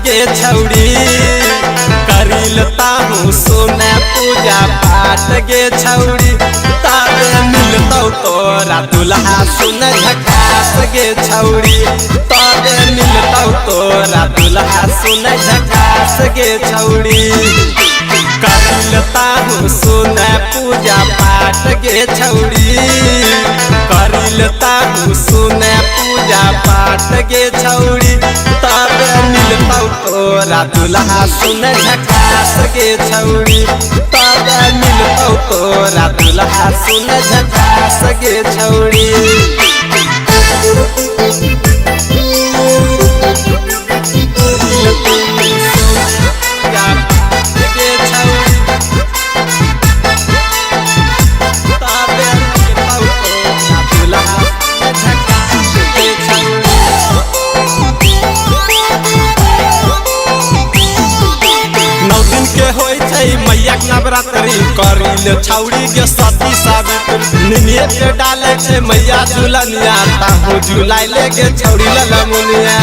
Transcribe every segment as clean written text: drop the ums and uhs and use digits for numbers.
गे छौड़ी करिलता हूँ सोने पूजा पाठ गे छौड़ी तबे मिलतौ तोरा दुल्हा सुन झकास गे छौड़ी तबे मिलतौ तोरा दुल्हा सुन झकास गे छौड़ी करिलता हूँ सोने पूजा पाठ गे छौड़ी करिलता हूँ सोने पूजा पाठ गे छौड़ी तबे मिलतौ तोरा दुल्हा सुन झकास गे छौड़ी तबे मिलतौ तोरा दुल्हा सुन झकास गे छौड़ी मैया नवरात्रि करिल छौड़ी के सती सावित्री निनिये पे डाले छे मैया झूलनिया ताहू झूलाई लेके छौड़ी ललमुनिया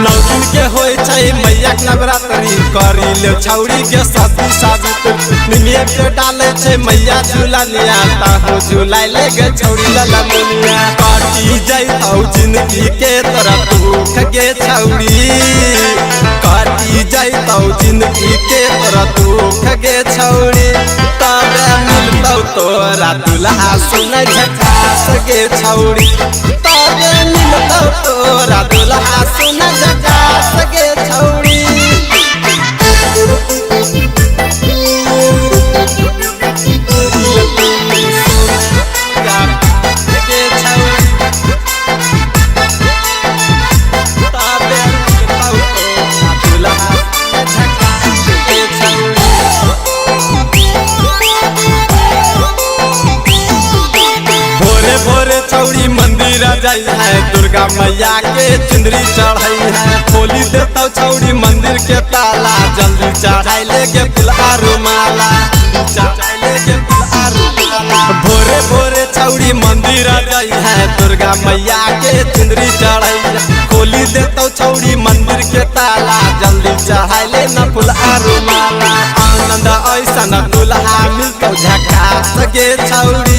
नौ दिन के होय छे मैया नवरात्रि करिल छौड़ी के सती सावित्री निनिये पे डाले छे मैया झूलनिया ताहू झूलाई लेके छौड़ी ललमुनिया कटी जइतौ जिंदगी के तरह दुख गे छौड़ी कटी जइतौ जिंदगी के तोरा दुख गे छौड़ी तबे मिलतौ तोरा दुल्हा सुन झकास गे छौड़ी तबे मिलतौ तोरा दुल्हा सुन झकास गे छौड़ी छौड़ी मंदिर जाई है दुर्गा मैया के चुंदरी चढ़ाई है खोली देता छौड़ी मंदिर के ताला जल्दी चढ़ाई लेके फुलहा रुमाला भोरे भोरे छौड़ी मंदिर जाई है दुर्गा मैया के चुंदरी चढ़ाई है खोली देता छौड़ी मंदिर के ताला जल्दी चढ़ाई ले न फुलहा रुमाला आनंद ऐसा न दुल्हा मिलतौ झकास गे छौड़ी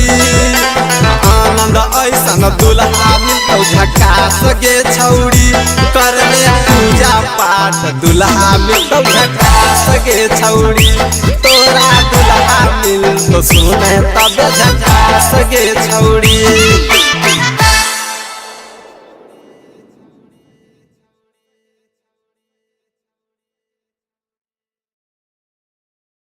आनंद ऐसा न दुल्हा मिलतौ झकास गे छौड़ी करले पूजा पाठ दुल्हा मिलतौ झकास गे छौड़ी तोरा दुल्हा मिलतौ सुने तब झकास गे छौड़ी।